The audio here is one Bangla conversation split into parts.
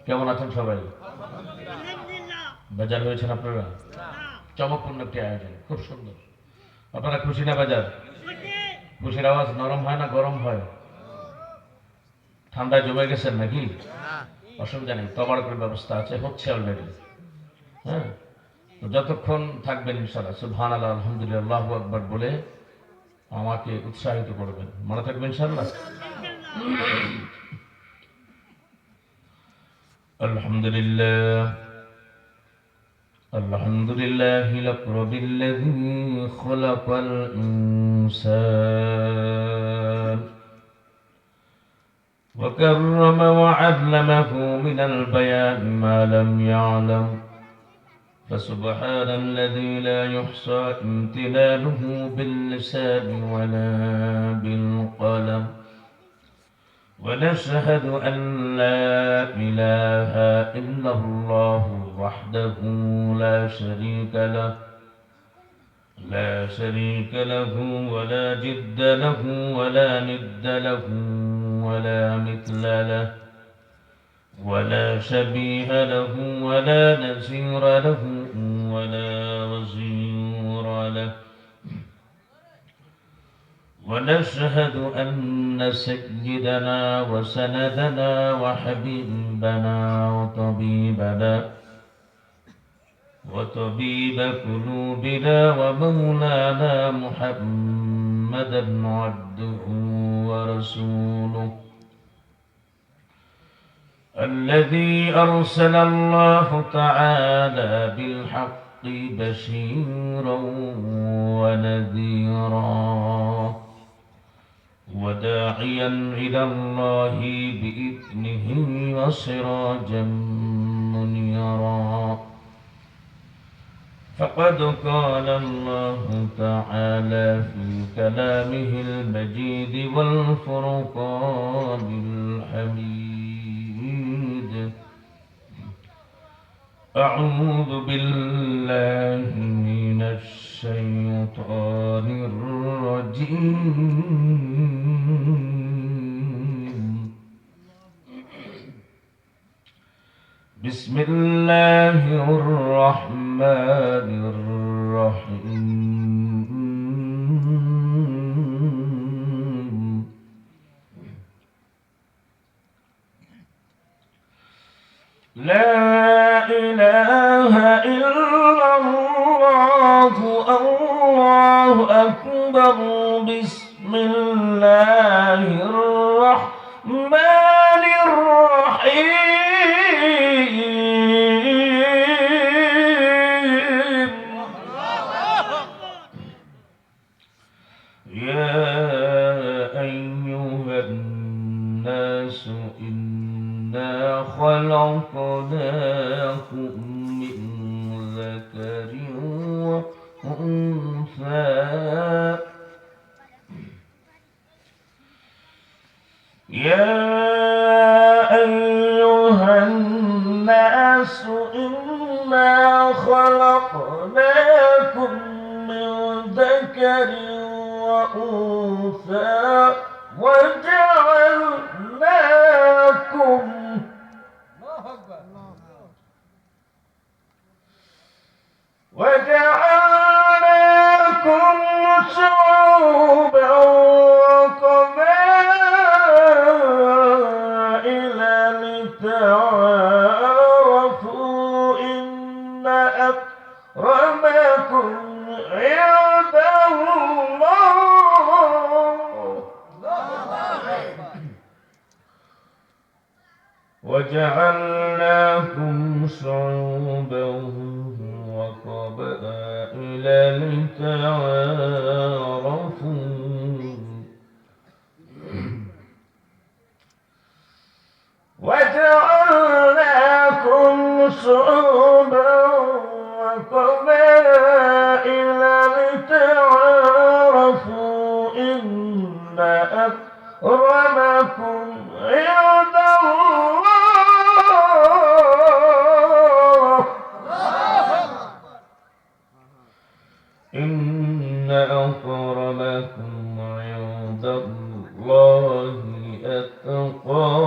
কেমন আছেন সবাই? বাজার হয়েছেন আপনারা? চমকপূর্ণ একটি আয়োজন, খুব সুন্দর। আপনারা খুশি না বাজার? খুশির আওয়াজ নরম হয় না গরম হয়? ঠান্ডায় জমে গেছেন নাকি? অসুবিধা নেই, তবারকের ব্যবস্থা আছে, হচ্ছে অলরেডি। হ্যাঁ, তো যতক্ষণ থাকবেন ইনশাআল্লাহ সুবহানাল্লাহ আলহামদুলিল্লাহ আল্লাহু আকবার বলে আমাকে উৎসাহিত করবেন, মনে থাকবে ইনশাআল্লাহ। আলহামদুলিল্লাহ আলহামদুলিল্লাহ রাব্বিল্লাযী খালাকাল ইনসান وكرم وعلمه من البيان ما لم يعلم فسبحان الذي لا يحصى امتنانه باللسان ولا بالقلم ونشهد أن لا إله إلا الله وحده لا شريك له ولا جد له ولا ند له ولا مثل له ولا شبيه له ولا نزير له ولا وزير له ونشهد أن سيدنا وسندنا وحبيبنا وطبيب قلوبنا ومولانا محمدا عبده ورسوله الذي أرسل الله تعالى بالحق بشيرا ونذيرا وداعيا إلى الله بإذنه وسراجا منيرا فقد قال الله تعالى في كلامه المجيد والفرقان الحميد أعوذ بالله من الشيطان الرجيم بسم الله الرحمن الرحيم لا إله إلا الله الله أكبر بسم الله الرحمن الرحيم يا أيها الناس إنا خلقناكم من ذكر وأنثى يا أيها الناس إنا خلقناكم من ذكر وأنثى وجعلناكم شعوبا وقبائل لتعارفوا إن أكرمكم عند وجعلناكم شعوبا وقبائل لتعارفوا وجعلناكم شعوبا وقبائل لتعارفوا إن أكرمكم عند إن أكرمكم عند الله أتقاكم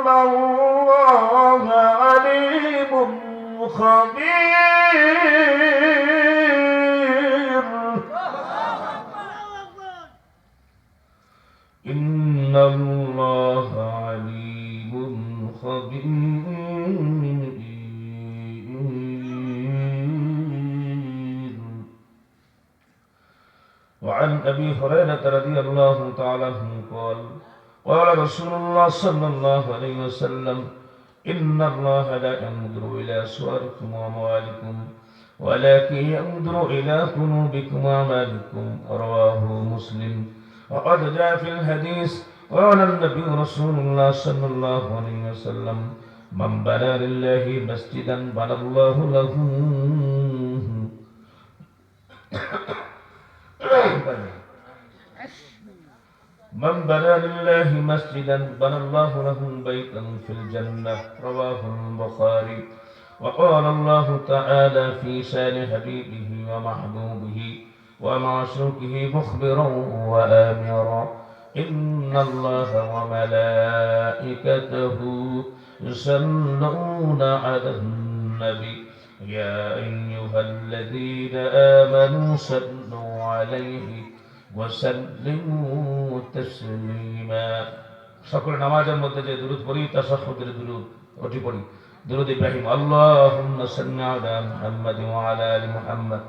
ইন্নাল্লাহা আলিমুন খাবীর ইন্নাল্লাহা আলিমুন খাবীর وعن أبي هريرة رضي الله تعالى عنه قال قال رسول الله صلى الله عليه وسلم إن الله لا ينظر إلى صوركم وأموالكم ولكن ينظر إلى قلوبكم وأعمالكم رواه مسلم وقد جاء في الحديث قال النبي رسول الله صلى الله عليه وسلم من بنى لله مسجدا بنى الله له من بنى لله مسجدا بنى الله له بيتا في الجنة رواه البخاري وقال الله تعالى في شان حبيبه ومحبوبه ومعشوقه مخبرا وآمرا إن الله وملائكته يصلون على النبي يا أيها الذين آمنوا صلوا عليه وسلموا تسليما সকল নামাজের মধ্যে যে দুরূদ পড়ি তাশাহুদের দুরূদ ওটি পড়ি দুরূদ ইব্রাহিম আল্লাহুম্মা সাল্লি আলা মুহাম্মাদ ওয়া আলা আলি মুহাম্মাদ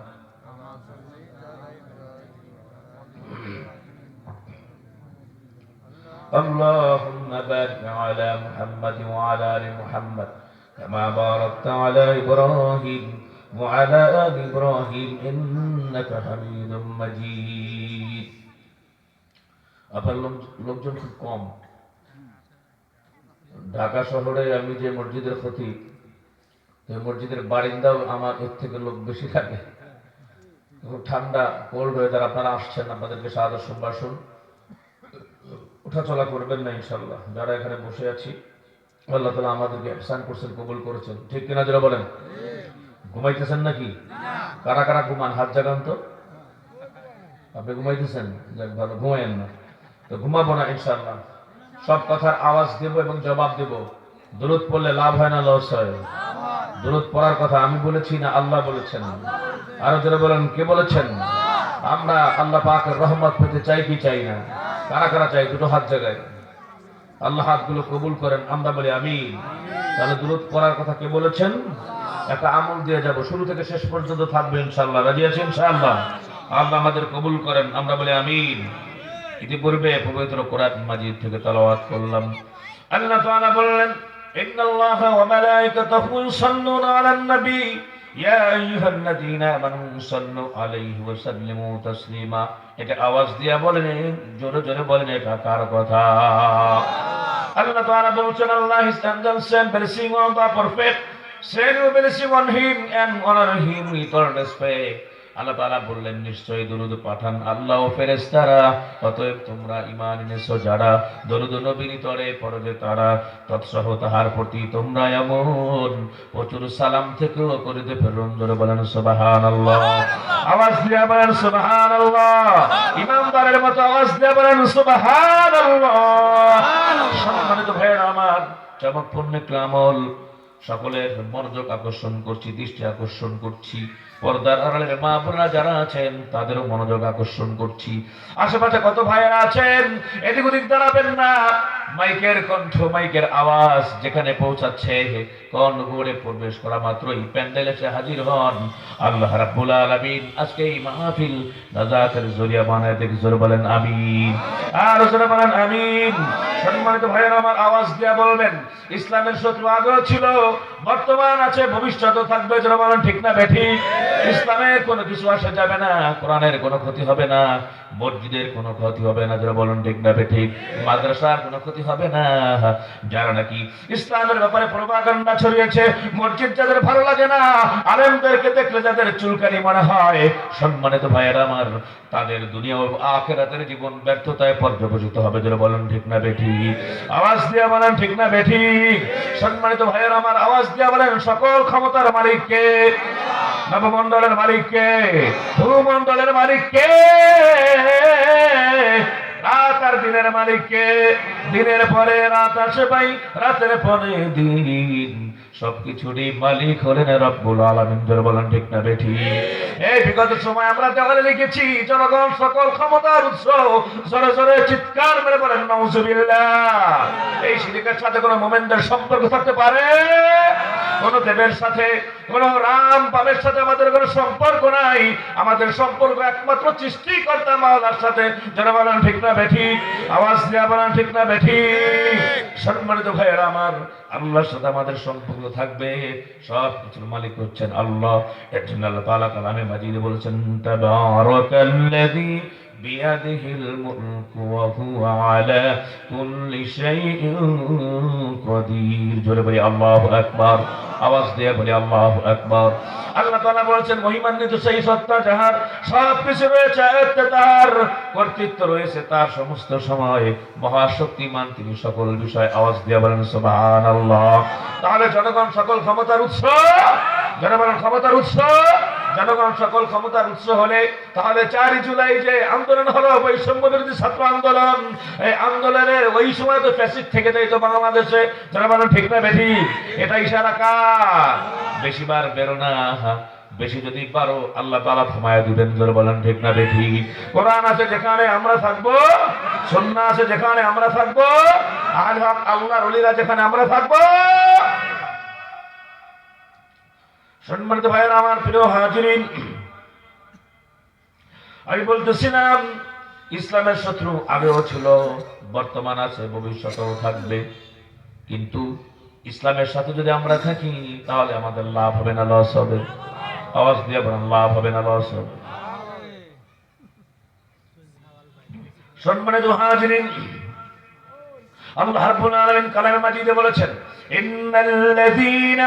আল্লাহুম্মা বারিক আলা মুহাম্মাদ ওয়া আলা আলি মুহাম্মাদ كما باركت على إبراهيم وعلى آل إبراهيم إنك حميد مجيد আপনার লোকজন খুব কম ঢাকা শহরে আমি যে মসজিদের খতিব এই মসজিদের বারিন্দাও আমার এর থেকে লোক বেশি থাকে খুব ঠান্ডা কোল্ড ওয়েদার আপনারা আসছেন আপনাদেরকে সাদর সম্ভাষণ উঠাচলা করবেন না ইনশাআল্লাহ যারা এখানে বসে আছি আল্লাহ তাআলা আমাদেরকে ইহসান করছেন কবুল করেছেন ঠিক কিনা যারা বলেন ঘুমাইতেছেন নাকি কারা কারা ঘুমান হাত জাগান তো আপনি ঘুমাইতেছেন যাক ভালো ঘুমায়েন না তো ঘুমাবো না ইনশাআল্লাহ সব কথার আওয়াজ দেব এবং জবাব দেব দুরূদ পড়লে লাভ হয় না লস হয় দুরূদ পড়ার কথা আমি বলেছি না আল্লাহ বলেছেন আরো যারা বলেন কে বলেছেন আমরা আল্লাহ পাকের রহমত পেতে চাই কি চাই না কারা কারা চাই দুটো হাত জাগায় আল্লাহ হাতগুলো কবুল করেন আমরা বলি আমিন তাহলে দুরূদ পড়ার কথা কে বলেছেন একটা আমল দিয়ে যাব শুরু থেকে শেষ পর্যন্ত থাকবে ইনশাআল্লাহ রাজি আছেন ইনশাআল্লাহ আল্লাহ আমাদের কবুল করেন আমরা বলি আমিন ইতিপূর্বে পবিত্র কোরআন মাজিদ থেকে তেলাওয়াত করলাম আল্লাহ তাআলা বললেন ইন্নাল্লাহা ওয়া মালাইকাতাহু ইউসাল্লুনা আলান নবী ইয়া আইয়ুহাল্লাযীনা আমানু সাল্লু আলাইহি ওয়া সাল্লিমু তাসলিমা এটা আওয়াজ দিয়ে বলেন জোরে জোরে বলেন এটা কার কথা Allah Ta'ala বলছেন Allah is and blessing on the perfect send you blessing on him and honor him with all respect আল্লাহ তাআলা বললেন নিশ্চয়ই দরুদ পাঠান আল্লাহ ও ফেরেশতারা অতএব তোমরা ঈমান এনেছো যারা দরুদ নবীর তরে পড়বে তারা তৎসহ তাহার প্রতি তোমরা এমন প্রচুর সালাম থেকেও করিতে প্রেরণ জোরে বলেন সুবহানাল্লাহ আওয়াজ দিয়ে বলেন সুবহানাল্লাহ ইমানদারের মতো আওয়াজ দিয়ে বলেন সুবহানাল্লাহ সম্মানিত ভাইরা আমার চমকপূর্ণ আমল সকলের মনোযোগ আকর্ষণ করছি দৃষ্টি আকর্ষণ করছি পর্দার আড়ালের মা বোনেরা যারা আছেন তাদেরও মনোযোগ আকর্ষণ করছি আশেপাশে কত ভাইয়েরা আছেন এদিক ওদিক দাঁড়াবেন না মাইকের কণ্ঠ মাইকের আওয়াজ যেখানে পৌঁছাচ্ছে কোন ঘরে প্রবেশ করা মাত্রই প্যান্ডেলে এসে হাজির হন আল্লাহ রাব্বুল আলামিন আজকে এই মাহফিল নাজাতের জরিয়া বানায় দেখে জোরে বলেন আমিন আর জোরে বলেন আমিন সম্মানিত ভাইয়েরা আমার আওয়াজ দিয়ে বলবেন ইসলামের শত্রু আগেও ছিল বর্তমান আছে ভবিষ্যতেও থাকবে জোরে বলেন ঠিক না বেঠিক ইসলামের কোনো কিছু আসা যাবে না কোরআনের কোনো ক্ষতি হবে না মসজিদের কোনো ক্ষতি হবে না যারা বলেন ঠিক না বেঠিক মাদ্রাসার কোনো ক্ষতি হবে না যারা নাকি ইসলামের ব্যাপারে প্রপাগান্ডা ছড়িয়েছে মসজিদ যাদের ভালো লাগে না আলেমদেরকে দেখলে যাদের চুলকানি মনে হয় সম্মানিত ভাইয়েরা আমার তাদের দুনিয়া ও আখিরাতের জীবন ব্যর্থতায় পর্যবসিত হবে যারা বলেন ঠিক না বেঠিক আওয়াজ দিয়ে বলেন ঠিক না বেঠিক সম্মানিত ভাইয়েরা আমার আওয়াজ দিয়ে বলেন সকল ক্ষমতার মালিক কে নবমণ্ডলের মালিক কে ভূমণ্ডলের মালিক কে রাত আর দিনের মালিককে। দিনের পরে রাত আসে ভাই, রাতের পরে দিন, সবকিছুরই মালিক হলেন রব্বুল আলামিন। জোরে বলেন ঠিক না বেঠিক? এই বিগত সময় আমরা দেওয়ালে লিখেছি, জনগণ সকল ক্ষমতার উৎস। জোরে জোরে চিৎকার মেরে বলেন নাউজুবিল্লাহ। এই শিরকের সাথে কোনো মুমিনদের সম্পর্ক থাকতে পারে? কোন দেবের সাথে, কোন রাম বামের সাথে আমাদের কোনো সম্পর্ক নাই। আমাদের সম্পর্ক একমাত্র সৃষ্টিকর্তা মাওলার সাথে। যারা বলেন ঠিক না বেঠিক? আওয়াজ দিয়ে বলেন ঠিক না বেঠিক? সম্মানিত ভাইয়েরা আমার, আল্লাহর সাথে আমাদের সম্পর্ক থাকবে। সব কিছুর মালিক হচ্ছেন আল্লাহ। এর জন্য আল্লাহ তাআলা কালামে মাজিদে বলেছেন, তাবারাকাল্লাযী বিয়াদিহিল মুলকু ওয়া হুয়া আলা কুল্লি শাইইন কাদির। জোরে বলি আল্লাহু আকবার। আওয়াজ দিয়ে বলি আল্লাহু আকবার। আল্লাহ তাআলা বলেছেন, মহিমান্বিত সেই সত্তা যাহার, সবকিছু রয়েছে আয়ত্তে তার, কর্তৃত্ব রয়েছে তার সমস্ত সময়, মহাশক্তিমান তিনি সকল বিষয়। আওয়াজ দিয়ে বলেন সুবহানাল্লাহ। তাহলে জনগণ সকল ক্ষমতার উৎস। যারা বলেন ক্ষমতার উৎস। জনগণ সকল ক্ষমতার উৎস হলে তাহলে 4 জুলাই যে আন্দোলন হলো, বৈষম্য বিরোধী ছাত্র আন্দোলন, এই আন্দোলনের ওই সময় তো ফ্যাসিস্ট থেকে যাইত বাংলাদেশে। যারা বলেন ঠিক না বেঠিক? এটা ইশারা কার? বেশিবার বেরো না, বেশি যদি পারো আল্লাহ তাআলা থামায়া দিবেন। জোরে বলেন ঠিক না বেঠিক? কোরআন আছে যেখানে আমরা থাকবো, সুন্নাহ আছে যেখানে আমরা থাকবো, আল হক আল্লাহর ওলিরা যেখানে আমরা থাকবো। সম্মানিত ভাইয়েরা আমার, প্রিয় হাজিরিন, আমি বলতেছিলাম ইসলামের শত্রু আগেও ছিল, বর্তমান আছে, ভবিষ্যতেও থাকবে। কিন্তু ইসলামের সাথে যদি আমরা থাকি তাহলে আমাদের লাভ হবে না লস হবে? আওয়াজ দিয়ে বলেন লাভ হবে না লস হবে? সম্মানিত হাজিরিন, আল্লাহ রাব্বুল আলামিন কালামে মাজিদে বলেছেন, ইন্নাল্লাযীনা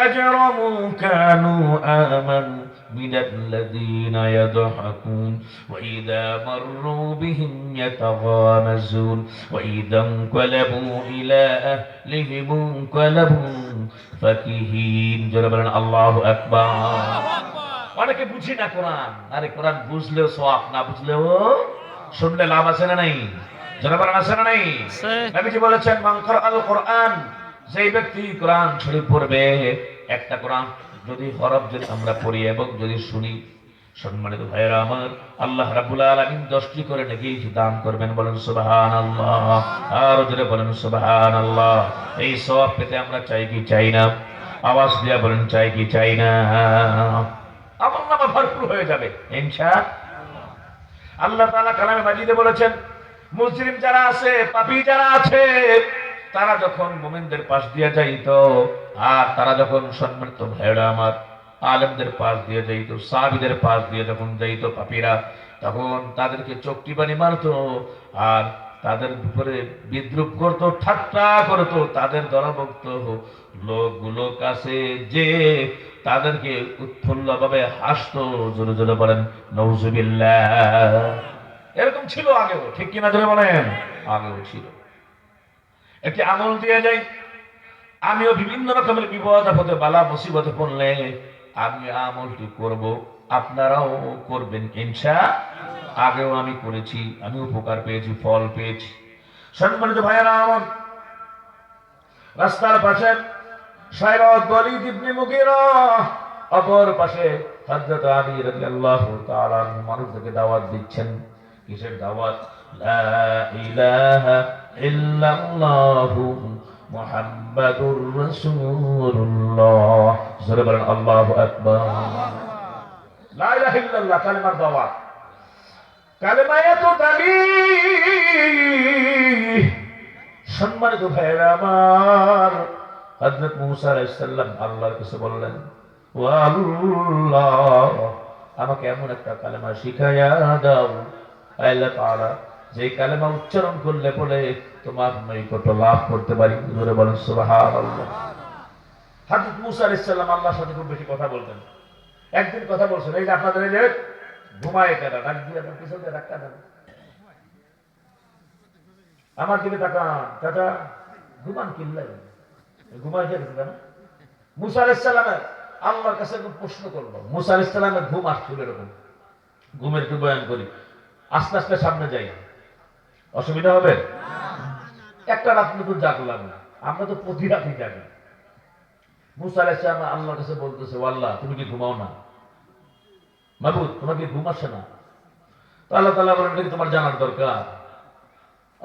আজরামু কানু আমানু মিনাল্লাযীনা ইয়াদহাকুন ওয়া ইযা মাররু বিহিম ইয়াতাগামাজুন ওয়া ইযা ইনকালাবু ইলা আহলিহিম ইনকালাবু ফাকিহিন। জোরে বলেন আল্লাহু আকবার। অনেকে বুঝি না কোরআন। আরে কোরআন বুঝলেও সওয়াব, না বুঝলেও শুনলে লাভ আছে না নাই? যারা বলেন আছে না নাই? নবীজি বলেছেন, মান ক্রাআল কোরআন, যেই ব্যক্তি কোরআন শরীফ পড়বে, একটা কোরআন যদি হরফ যদি আমরা পড়ি এবং যদি শুনি, সম্মানিত ভাইয়েরা আমার, আল্লাহ রাব্বুল আলামিন 10টি করে নেকি দান করবেন। বলেন সুবহানাল্লাহ। আর জোরে বলেন সুবহানাল্লাহ। এই সওয়াব পেতে আমরা চাই কি চাই না? আওয়াজ দিয়ে বলেন চাই কি চাই না? আমলনামা ভরপুর হয়ে যাবে ইনশাআল্লাহ। আল্লাহ তাআলা কালামে মাজিদে বলেছেন, মুসলিম যারা আছে, পাপী যারা আছে, তারা যখন মুমিনদের পাশ দিয়ে যাইত, আর তারা যখন সম্মানিত ভাইরা আমার আলেমদের পাশ দিয়ে যাইত, সাহাবীদের পাশ দিয়ে যখন যাইত পাপীরা, তখন তাদেরকে চোখটি বানি মারত আর তাদের উপরে বিদ্রুপ করত, ঠাট্টা করত। তাদের দলভুক্ত লোকগুলো কাছে যে তাদেরকে উৎফুল্লভাবে হাসতো। জোরে জোরে বলেন নাউজুবিল্লাহ। এরকম ছিল আগেও, ঠিক কিনা জোরে বলেন? আগেও ছিল। একটি আমল দিয়ে যাই, আমিও বিভিন্ন রকমের বিপদ আপদে বালা মুসিবতে পড়লে আমি আমলটি করব, আপনারাও করবেন ইনশাআল্লাহ। আগেও আমি করেছি, আমি উপকার পেয়েছি, ফল পেয়েছি। সম্মানিত ভাইয়েরা আমার, রাস্তার পাশে সাইরাত ওয়ালিদ ইবনে মুগীরা, অপর পাশে হযরত আলী রাদিয়াল্লাহু তাআলা মানুষদেরকে দাওয়াত দিচ্ছেন। কিসের দাওয়াত? লা ইলাহা ইল্লাল্লাহু মুহাম্মাদুর রাসূলুল্লাহ। জোরে বলেন আল্লাহু আকবার। লা ইলাহা ইল্লাল্লাহ কালেমার দাওয়াত। কালেমা এত দামি। সম্মানিত ভাইয়েরা আমার, হযরত মুসা আলাইহিস সালাম আল্লাহর কাছে বললেন, ও আল্লাহ, আমাকে এমন একটা কালেমা শিখাইয়া দাও আল্লাহ তাআলা, যে কালেমা উচ্চারণ করলে পরে তোমার নৈকট্য লাভ করতে পারি। জোরে বলেন সুবহানাল্লাহ। হযরত মুসা আলাইহিস সালাম আল্লাহর সাথে খুব বেশি কথা বলতেন। একদিন কথা বলছেন, এই যে আপনাদের এই যে ঘুমায় কেন, ডাক দিয়ে পিছনে রাখতে দেন, আমার দিকে তাকান, চাচা ঘুমান কিনলেন, ঘুমায় গেছে কেন? মুসা আলাইহিস সালামের আল্লাহর কাছে প্রশ্ন করলো। মুসা আলাইহিস সালামের ঘুম আসছিল এরকম, ঘুমের একটু বয়ান করি, আস্তে আস্তে সামনে যাই। অসুবিধা হবে? একটা রাত তো জাগলাম না, আমরা তো প্রতি রাতই জাগি। মুসা আলাইহিস সালাম আল্লাহর কাছে বলতেছে, ও আল্লাহ, তুমি কি ঘুমাও না? মাবুদ, তোমার কি ঘুম আসে না? তো আল্লাহ তাআলা বলেন, এটা কি তোমার জানার দরকার?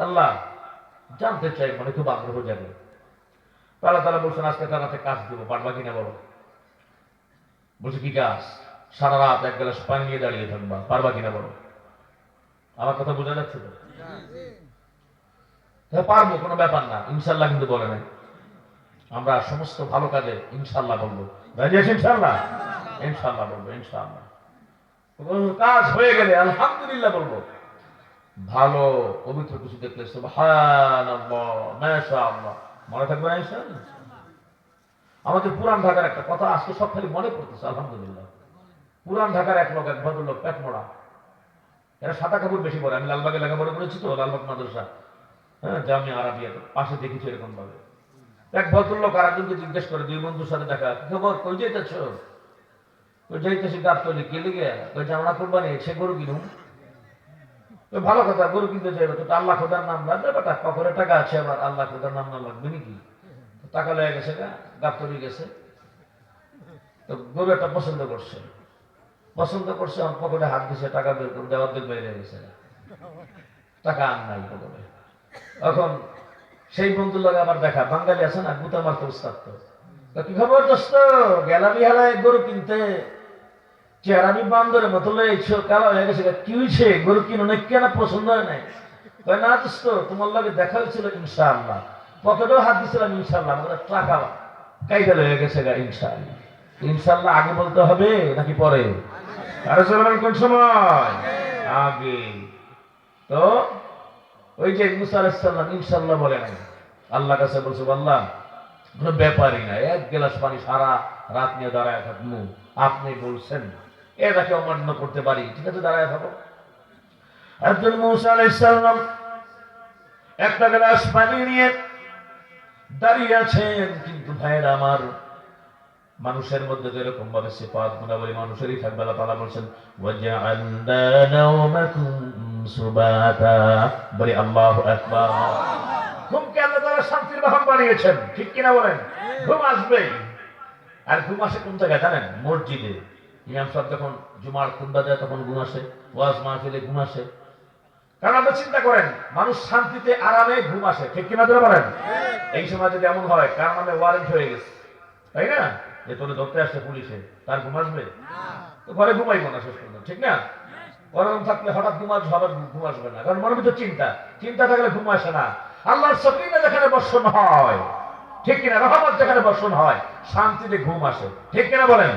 আল্লাহ জানতে চাই, মানে খুব আগ্রহ জাগে। তো আল্লাহ তাআলা বলছেন, আজকে একটা রাতে কাজ দেবো, পারবা কিনা বলো? বলছে, কি কাজ? সারা রাত এক গ্লাস পানি নিয়ে দাঁড়িয়ে থাকবা, পারবা কিনা বলো? আমার কথা বোঝা যাচ্ছে তো? হ্যাঁ পারবো, কোনো ব্যাপার না, ইনশাল্লাহ কিন্তু বলে নাই। আমরা সমস্ত ভালো কাজে ইনশাল্লাহ বলবো। রাজি আছি ইনশাল্লাহ? ইনশাল্লাহ বলবো, ইনশাল্লাহ। কাজ হয়ে গেলে আলহামদুলিল্লাহ বলবো। ভালো পবিত্র কিছু দেখলে সুবহানাল্লাহ, মাশাআল্লাহ মনে থাকবে না ইনশাআল্লাহ? আমাদের পুরান ঢাকার একটা কথা আজকে সব খালি মনে পড়তেছে, আলহামদুলিল্লাহ। পুরান ঢাকার এক লোক, এক ভদ্রলোক, পেট মোড়া, এরা সাদা কাপড় বেশি পরে। আমি লালবাগে লেখাপড়া করেছি তো, লালবাগ মাদ্রাসা, হ্যাঁ, জামিয়া আরাবিয়া, পাশে দেখেছি এরকম ভাবে। এক ভদ্রলোক আর একজনকে জিজ্ঞেস করে, দুই বন্ধুর সাথে দেখা, খবর কই যাইতেছ? কই যাইতেছি গাবতলি। কে লিগে? কই জামনা কুরবানি, সে গরু কিনুম। ভালো কথা, গরু কিনতে যাইবে তো আল্লাহ খোদার নাম লাগবে, বেটা কখনো টাকা আছে, আবার আল্লাহ খোদার নাম না লাগবে নাকি? টাকা লেগে গেছে, গাবতলি গেছে, তো গরু একটা পছন্দ করছে, আমার পকেটে হাত দিছে, টাকা বের করে দেওয়ার দিক বাইরে গেছে, টাকা আর নাই পকেটে। এখন সেই বন্ধুর লগে আবার দেখা, বাঙালি আছে না, গুতা মারতে উস্তাদ। তো কি খবর দোস্ত, গেলামি হেলায় গরু কিনতে, চেহারামি বান্দরের মতো লইছো, কালো হয়ে গেছে, কি হয়েছে? গরু কিনো না কেন, পছন্দ হয় নাই? কয় না দোস্ত, তোমার লগে দেখা হয়েছিল ইনশাআল্লাহ, পকেটেও হাত দিছিলাম ইনশাআল্লাহ, আমাদের টাকা কাইটা হয়ে গেছে গা ইনশাআল্লাহ। ইনশাআল্লাহ আগে বলতে হবে নাকি পরে? আরে চলবেন কোন সময়? আগে। তো ওই যে মুসা আলাইহিস সালাম ইনশাআল্লাহ বলে নাই, আল্লাহর কাছে বলছে, আল্লাহ কোনো ব্যাপারই না, এক গ্লাস পানি সারা রাত নিয়ে দাঁড়ায় থাকবো, আপনি বলছেন এটাকে অমান্য করতে পারি, ঠিক আছে দাঁড়ায় থাকো। একজন মুসা আলাইহিস সালাম একটা গ্লাস পানি নিয়ে দাঁড়িয়ে আছেন, কিন্তু ভাইরা আমার, মানুষের মধ্যে যেরকম ভাবে সিফাত গুণাবলী মানুষেরই থাকবে, আল্লাহ তাআলা বলছেন, ওয়াজআলনা নাওমাকুম সুবাতা, বলি আল্লাহু আকবার। ঘুমকে আল্লাহ তাআলা শান্তির বাহন বানিয়েছেন, ঠিক কিনা বলেন? ঘুম আসবেই। আর ঘুম আসে কোন জায়গায় জানেন? মসজিদে ইমাম সাহেব যখন জুমার খুতবা দেয় তখন ঘুম আসে, ওয়াজ মাহফিলে ঘুম আসে। কারণ আপনি চিন্তা করেন, মানুষ শান্তিতে আরামে ঘুম আসে, ঠিক কিনা ধরে বলেন? এই সময় যদি এমন হয়, কার নামে ওয়ারেন্ট হয়ে গেছে, তাই না, যে তোরে ধরতে আসছে পুলিশে, তার ঘুম আসবে? তো ঘরে ঘুমাইবো না শেষ পর্যন্ত, ঠিক না? গরম থাকলে হঠাৎ ঘুম আসবে না, কারণ মনের ভিতরে চিন্তা থাকলে ঘুম আসে না। আল্লাহর সকিনা যেখানে বর্ষণ হয়, ঠিক কিনা, রহমত যেখানে বর্ষণ হয়, শান্তিতে ঘুম আসে, ঠিক কিনা বলেন?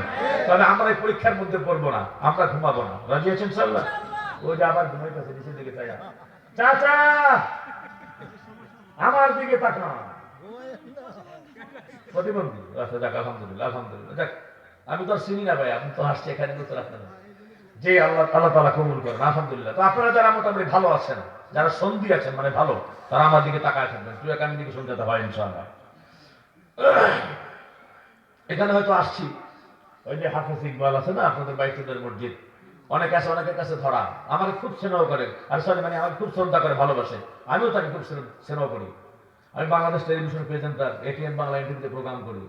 তবে আমরা এই পরীক্ষার মধ্যে পড়বো না, আমরা ঘুমাবো না। রাজি আছেন ইনশাআল্লাহ? ওই যে আবার ঘুমাইতেছে নিচের দিকে তাই, চাচা আমার দিকে তাকান, প্রতিবন্ধী। আচ্ছা যাক, আলহামদুলিল্লাহ, আলহামদুলিল্লাহ, যাক, আমি তো আর চিনি না ভাই, আপনি তো হাসছি এখানে বলতে রাখবেন যে আল্লাহ তাআলা কবুল করেন, আলহামদুলিল্লাহ। তো আপনারা যারা মোটামুটি ভালো আছেন, যারা সন্ধি আছেন মানে ভালো, তারা আমার দিকে তাকায় থাকবেন, তুই এখান দিকে শুনতে হয় ইনশাআল্লাহ। এখানে হয়তো আসছি, ওই যে হাফেজ ইকবাল আছে না আপনাদের বাইতুল্লাহর মসজিদ, অনেক আছে, অনেকের কাছে ধরা, আমাকে খুব স্নেহ করে, আর সরি মানে আমাকে খুব শ্রদ্ধা করে, ভালোবাসে, আমিও তাকে খুব স্নেহ করি। আমি Bangladesh television presenter, ATN Bangla ইন্টারভিউতে প্রোগ্রাম করি,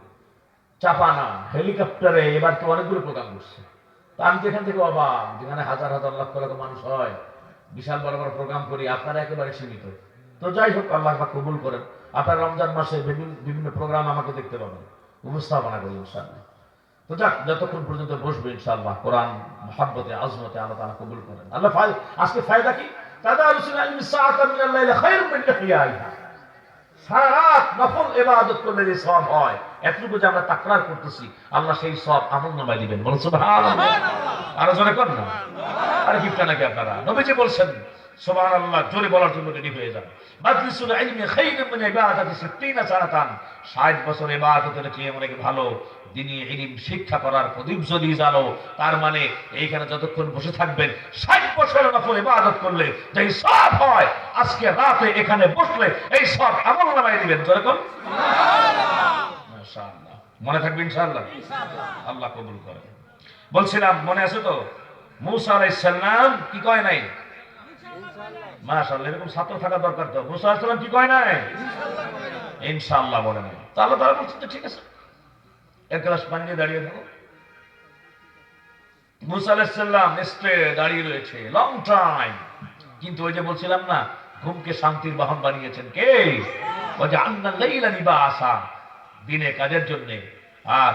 চাপানা হেলিকপ্টারে, এবার তো অনেকগুলো প্রোগ্রাম করছে। তো আমি যেখান থেকে অবাক, যেখানে হাজার হাজার লক্ষ লক্ষ মানুষ হয়, বিশাল বড় বড় প্রোগ্রাম করি, আপনারা একেবারে সীমিত। তো যাই হোক, আল্লাহ পাক কবুল করেন। আপনার রমজান মাসে বিভিন্ন প্রোগ্রাম আমাকে দেখতে পাবেন, উপস্থাপনা করি ইনশাআল্লাহ। তো যাক, যতক্ষণ পর্যন্ত বসবে ইনশাআল্লাহ, কোরআন মুহাব্বতে আজমতে আল্লাহ তাআলা কবুল করেন। আল্লাহ আজকে ফায়দা কি? তাদারুসুল ইলমি সাআতাম মিনাল লাইলি খায়রুম মিন ইহইয়াইহা। সারা রাত নফল ইবাদত করলে যে সওয়াব হয়, এতটুকু যে আমরা তাকরার করতেছি, আল্লাহ সেই সওয়াব আমলনামায় দিবেন। বলুন সুবহানাল্লাহ। আরো জোরে কর না, আরে কিপটা নাকি আপনারা? নবীজি বলছেন সুবহানাল্লাহ, জোরে বলার জন্য রেডি হয়ে যান। মাজলিসুল ইলমি খায়রুম মিন ইবাদাতি 60 সানাতান। 60 বছর ইবাদতের চেয়ে অনেক ভালো দ্বীনি ইলম শিক্ষা করার প্রদীপ যদি জ্বালো, তার মানে এইখানে যতক্ষণ বসে থাকবেন 60 বছর নফল ইবাদত করলে যে সওয়াব হয়, আজকে রাতে এখানে বসলে এই সওয়াব আমলনামায় দিবেন। যেরকম সুবহানাল্লাহ, মাশাআল্লাহ, মনে থাকবে ইনশাআল্লাহ, আল্লাহ কবুল করে। বলছিলাম মনে আছে তো, মুসা আলাইহিস সালাম কি কয় নাই? মাশাআল্লাহ, এরকম ছাত্র থাকা দরকার। তো মুসা আলাইহিস সালাম কি কয় নাই? ইনশাআল্লাহ বলে নাই। তাহলে তারা বলছে যে ঠিক আছে, এক গ্লাস পানি নিয়ে দাঁড়িয়ে থাকো। মুসা আলাইহিস সালাম নিশ্চয় দাঁড়িয়ে রয়েছে লং টাইম। কিন্তু ওই যে বলছিলাম না, ঘুমকে শান্তির বাহন বানিয়েছেন কে? ওয়াজআলনা লাইলা লিবাসা, দিনে কাজের জন্য। আর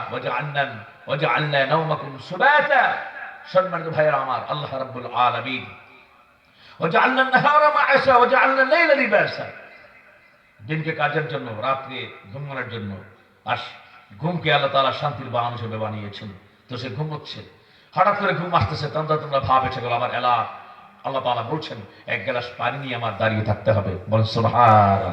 ওয়াজআলনা নাওমাকুম সুবাতা, সম্মানিত ভাইরা আমার, আল্লাহ রাব্বুল আলামিন ওয়াজআলনা নাহারা মাআশা ওয়াজআলনা লাইলা লিবাসা, দিনকে কাজের জন্য, রাত্রে ঘুমানোর জন্য। আর ঘুমকে আল্লাহ তাআলা শান্তির বাহন হিসেবে বানিয়েছেন। তো সে ঘুমোচ্ছে, হঠাৎ করে ঘুম আসতেছে, তোমরা ভাব এসে গেল আমার এলা। আল্লাহ তাআলা বলছেন এক গ্লাস পানি নিয়ে আমার দাঁড়িয়ে থাকতে হবে। বলেন সুবহানাল্লাহ।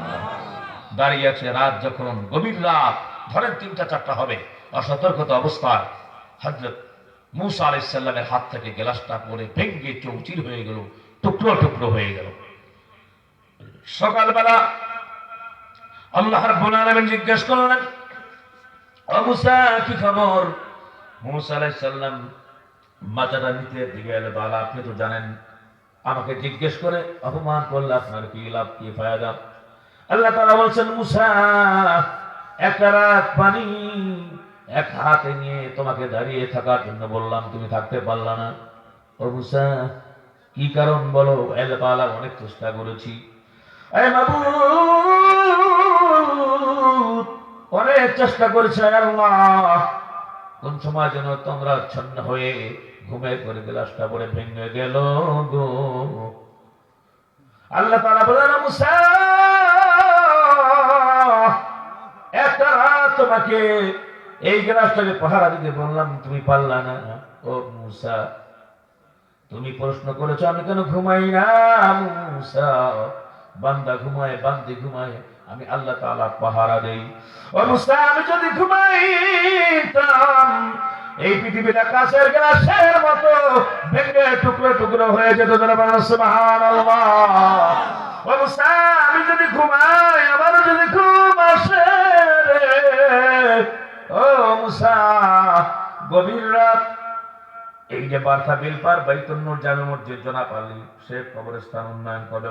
দাঁড়িয়ে আছে, রাত যখন গভীর রাত, ধরেন ৩টা-৪টা হবে, অসতর্কতা অবস্থায় হযরত মূসা আলাইহিস সালামের হাত থেকে গ্লাসটা পড়ে ভেঙে চৌচির হয়ে গেল, টুকরো টুকরো হয়ে গেল। সকালবেলা আল্লাহ রাব্বুল আলামিন জিজ্ঞেস করলেন, ও মূসা কি খবর? মূসা আলাইহিস সালাম মাথাটা নিচের দিকে এলো, বলা আপনি তো জানেন আমাকে জিজ্ঞেস করে অপমান করলে আপনার কি লাভ, কি ফায়দা? আল্লাহ তাআলা বলছেন, মূসা একটা রাত পানি এক হাতে নিয়ে তোমাকে দাঁড়িয়ে থাকার জন্য বললাম, তুমি থাকতে পারলা না। ও মূসা কি কারণ বলো? আল্লাহ তাআলা অনেক চেষ্টা করেছি, এ মাবুদ অনেক চেষ্টা করেছে আল্লাহ, কোন সময় যেন তোমরা ছন্ন হয়ে ঘুমে করে গ্লাসটা পড়ে ভেঙে গেল গো। আল্লাহ তাআলা বলেন, মূসা একটা রাত তোমাকে এই গ্লাসটাকে পাহারা দিতে বললাম, তুমি পারলা না। ও মূসা তুমি প্রশ্ন করেছো আমি কেন ঘুমাই না? মূসা বান্দা ঘুমায়, বান্দি ঘুমায়, আমি আল্লাহ তাআলা পাহারা দেই। ও মূসা আমি যদি ঘুমাইতাম এই পৃথিবীটা কাঁচের গ্লাসের মতো ভেঙে টুকরো টুকরো হয়ে যেত। সুবহানাল্লাহ। ও মূসা আমি যদি ঘুমাই, আমার যদি ঘুম আসে রে, ও মূসা গভীর রাত, এই যে বার্তা বিলপার বাইতুন নূর জামে মসজিদ জনাব আলী শেখ কবরস্থান উন্নয়ন করবে